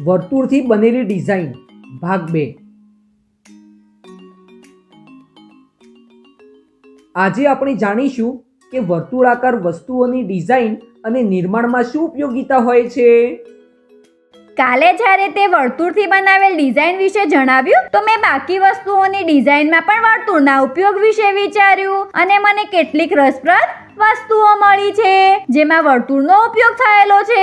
વર્તુળથી બનેલી ડિઝાઇન ભાગ 2. આજે આપણે જાણીશું કે વર્તુળાકાર વસ્તુઓની ડિઝાઇન અને નિર્માણમાં શું ઉપયોગિતા હોય છે. કાલે જ્યારે તે વર્તુળથી બનાવેલ ડિઝાઇન વિશે જણાવ્યું તો મેં બાકી વસ્તુઓની ડિઝાઇનમાં પણ વર્તુળના ઉપયોગ વિશે વિચાર્યું અને મને કેટલીક રસપ્રદ વસ્તુઓ મળી છે જેમાં વર્તુળનો ઉપયોગ થયેલો છે.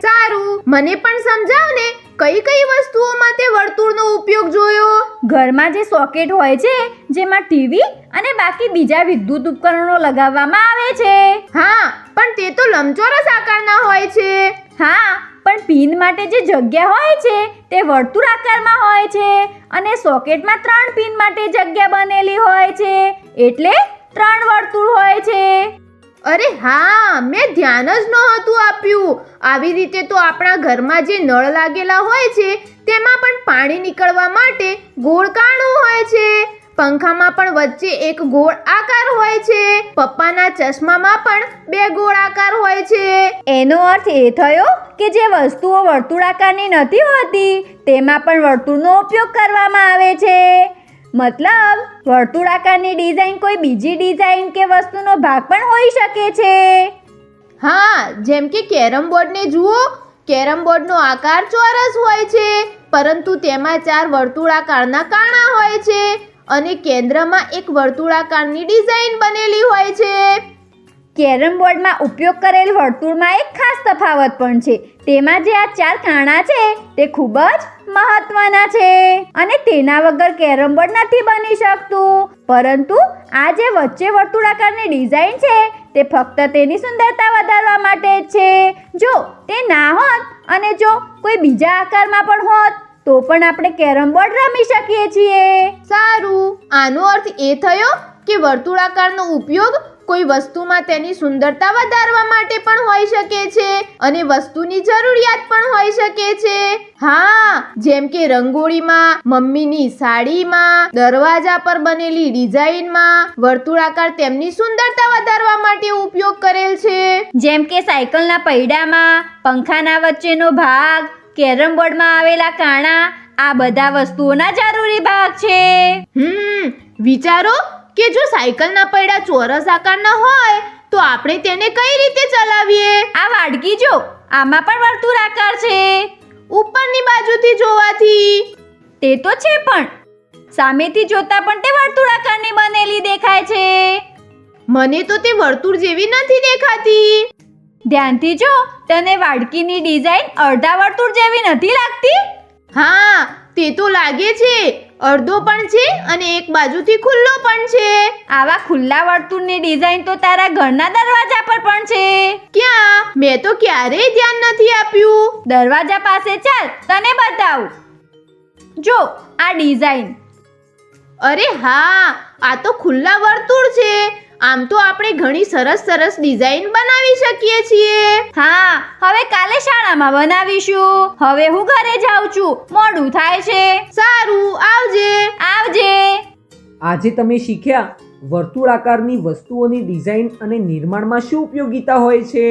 સારું, મને પણ સમજાવ ને, કઈ કઈ વસ્તુઓમાં તે વર્તુળનો ઉપયોગ જોયો? ઘરમાં જે સોકેટ હોય છે જેમાં ટીવી અને બાકી બીજા વિદ્યુત ઉપકરણો લગાવવામાં આવે છે. હા, પણ તે તો લંબચોરસ આકારના હોય છે. હા, પણ પિન માટે જે જગ્યા હોય છે તે વર્તુળ આકારમાં હોય છે અને સોકેટમાં 3 પિન માટે જગ્યા બનેલી હોય છે, એટલે 3 વર્તુળ હોય છે. અરે હા, મેં ધ્યાન જ નહોતું આપ્યું. આવી રીતે તો આપણા ઘરમાં જે નળ લાગેલા હોય છે તેમાં પણ પાણી નીકળવા માટે ગોળ કાણું હોય છે. પંખામાં પણ વચ્ચે એક ગોળ આકાર હોય છે. પપ્પાના ચશ્મામાં પણ 2 ગોળ આકાર હોય છે. એનો અર્થ એ થયો કે જે વસ્તુઓ વર્તુળાકારની નથી હોતી તેમાં પણ વર્તુળનો ઉપયોગ કરવામાં આવે છે. મતલબ વર્તુળાકારની ડિઝાઇન કોઈ બીજી ડિઝાઇન કે વસ્તુનો ભાગ પણ હોઈ શકે છે. હા, જેમ કે કેરમ બોર્ડને જુઓ. કેરમ બોર્ડનો આકાર ચોરસ હોય છે, પરંતુ તેમાં 4 વર્તુળાકારના કાણા હોય છે અને કેન્દ્રમાં એક વર્તુળાકારની ડિઝાઇન બનેલી હોય છે. કેરમ બોર્ડમાં ઉપયોગ કરેલ વર્તુળમાં એક ખાસ તફાવત પણ છે. તેમાં જે આ 4 કાણા છે તે ખૂબ જ મહત્વના છે અને તેના વગર કેરમ બોર્ડ નથી બની શકતું. પરંતુ આ જે વચ્ચે વર્તુળાકારની ડિઝાઇન છે તે ફક્ત તેની સુંદરતા વધારવા માટે જ છે. જો તે ના હોત અને જો કોઈ બીજા આકારમાં પણ હોત તો પણ આપણે કેરમ બોર્ડ રમી શકીએ છીએ. સારું, આનો અર્થ એ થયો કે વર્તુળાકારનો ઉપયોગ કોઈ વસ્તુમાં તેની સુંદરતા વધારવા માટે પણ હોઈ શકે છે અને વસ્તુની જરૂરિયાત પણ હોઈ શકે છે. હા, જેમ કે રંગોળીમાં, મમ્મીની સાડીમાં, દરવાજા પર બનેલી ડિઝાઇનમાં વર્તુળાકાર તેમની સુંદરતા વધારવા માટે ઉપયોગ કરેલ છે. જેમ કે સાયકલના પૈડામાં, પંખાના વચ્ચેનો ભાગ, કેરમ બોર્ડમાં આવેલા કાણા, આ બધા વસ્તુઓના જરૂરી ભાગ છે. વિચારો કે જો સાયકલના પૈડા ચોરસ આકારના હોય તો આપણે તેને કઈ રીતે ચલાવીએ? આ વાડકી જો, આમાં પણ વર્તુળ આકાર છે. ઉપરની બાજુથી જોવાથી તે તો છે, પણ સામેથી જોતા પણ તે વર્તુળ આકારની બનેલી દેખાય છે. મને તો તે વર્તુળ જેવી નથી દેખાતી. ધ્યાનથી જો, તને વાડકીની ડિઝાઇન અડધા વર્તુળ જેવી નથી લાગતી? હા, તે તો લાગે છે. અડધો પણ છે અને એક બાજુથી ખુલ્લો પણ છે. આવા ખુલ્લા વર્તુળની ડિઝાઇન તો તારા ઘરના દરવાજા પર પણ છે. ક્યાં? મેં તો ક્યારેય ધ્યાન નથી આપ્યું. દરવાજા પાસે ચાલ, તને બતાવું. જો આ ડિઝાઇન. અરે હા, આ તો ખુલ્લા વર્તુળ છે. આમ તો આપણે ઘણી સરસ ડિઝાઇન બનાવી શકીએ છીએ. હા, હવે કાલે શાળામાં બનાવીશું. હવે હું ઘરે જાઉં છું, મોડું થાય છે. સારું, આવજે. આજે તમે શીખ્યા વર્તુળાકારની વસ્તુઓની ડિઝાઇન અને નિર્માણમાં શું ઉપયોગિતા હોય છે.